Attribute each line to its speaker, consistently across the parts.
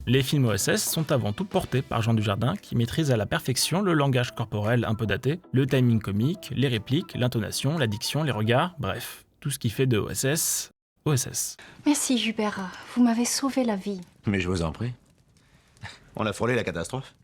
Speaker 1: Les films OSS sont avant tout portés par Jean Dujardin qui maîtrise à la perfection le langage corporel un peu daté, le timing comique, les répliques, l'intonation, la diction, les regards, bref, tout ce qui fait de OSS, OSS.
Speaker 2: Merci Hubert, vous m'avez sauvé la vie.
Speaker 3: Mais je vous en prie. On a frôlé la catastrophe.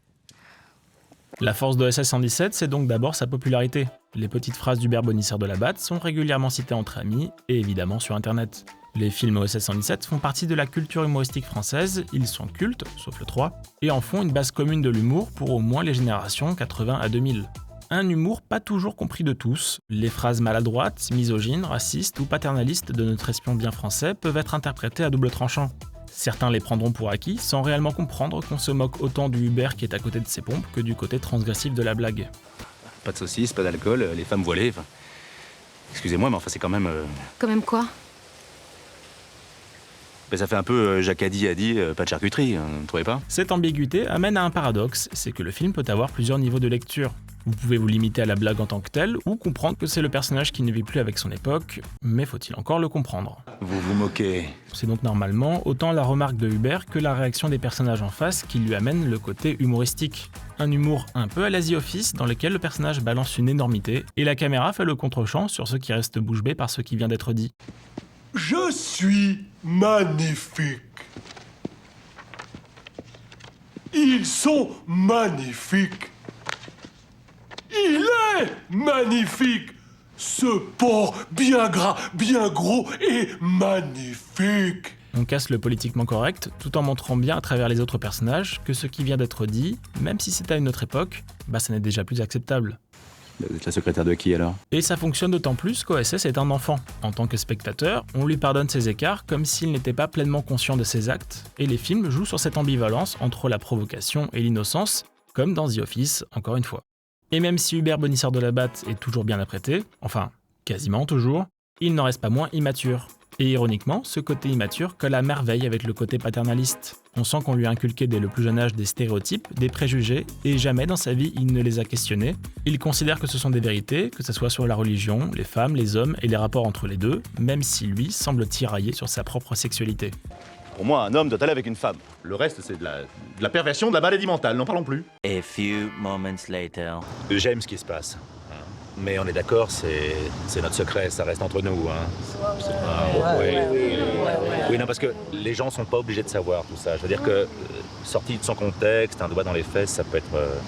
Speaker 1: La force d'OSS 117, c'est donc d'abord sa popularité. Les petites phrases d'Hubert Bonisseur de la Batte sont régulièrement citées entre amis et évidemment sur internet. Les films OSS 117 font partie de la culture humoristique française, ils sont cultes, sauf le 3, et en font une base commune de l'humour pour au moins les générations 80 à 2000. Un humour pas toujours compris de tous, les phrases maladroites, misogynes, racistes ou paternalistes de notre espion bien français peuvent être interprétées à double tranchant. Certains les prendront pour acquis sans réellement comprendre qu'on se moque autant du Hubert qui est à côté de ses pompes que du côté transgressif de la blague.
Speaker 3: Pas de saucisses, pas d'alcool, les femmes voilées, enfin... Excusez-moi, mais enfin c'est quand même...
Speaker 2: Quand même quoi?
Speaker 3: Ben, ça fait un peu Jacadi a dit, pas de charcuterie, hein, vous ne trouvez pas?
Speaker 1: Cette ambiguïté amène à un paradoxe, c'est que le film peut avoir plusieurs niveaux de lecture. Vous pouvez vous limiter à la blague en tant que telle, ou comprendre que c'est le personnage qui ne vit plus avec son époque, mais faut-il encore le comprendre?
Speaker 3: Vous vous moquez.
Speaker 1: C'est donc normalement autant la remarque de Hubert que la réaction des personnages en face qui lui amène le côté humoristique. Un humour un peu à la The Office dans lequel le personnage balance une énormité, et la caméra fait le contre-champ sur ce qui reste bouche bée par ce qui vient d'être dit.
Speaker 4: Je suis magnifique. Ils sont magnifiques. Il est magnifique. Ce porc bien gras, bien gros et magnifique.
Speaker 1: On casse le politiquement correct, tout en montrant bien à travers les autres personnages que ce qui vient d'être dit, même si c'est à une autre époque, ça n'est déjà plus acceptable.
Speaker 3: Vous êtes la secrétaire de qui alors?
Speaker 1: Et ça fonctionne d'autant plus qu'OSS est un enfant. En tant que spectateur, on lui pardonne ses écarts comme s'il n'était pas pleinement conscient de ses actes, et les films jouent sur cette ambivalence entre la provocation et l'innocence, comme dans The Office, encore une fois. Et même si Hubert Bonisseur de la Batte est toujours bien apprêté, enfin, quasiment toujours, il n'en reste pas moins immature. Et ironiquement, ce côté immature colle à merveille avec le côté paternaliste. On sent qu'on lui a inculqué dès le plus jeune âge des stéréotypes, des préjugés, et jamais dans sa vie il ne les a questionnés. Il considère que ce sont des vérités, que ce soit sur la religion, les femmes, les hommes et les rapports entre les deux, même si lui semble tirailler sur sa propre sexualité.
Speaker 5: Pour moi, un homme doit aller avec une femme. Le reste, c'est de la perversion, de la maladie mentale, n'en parlons plus.
Speaker 6: A few moments later.
Speaker 5: J'aime ce qui se passe. Mais on est d'accord, c'est notre secret, ça reste entre nous. Oui, non, parce que les gens sont pas obligés de savoir tout ça. Je veux dire que, sorti de son contexte, un doigt dans les fesses, ça peut être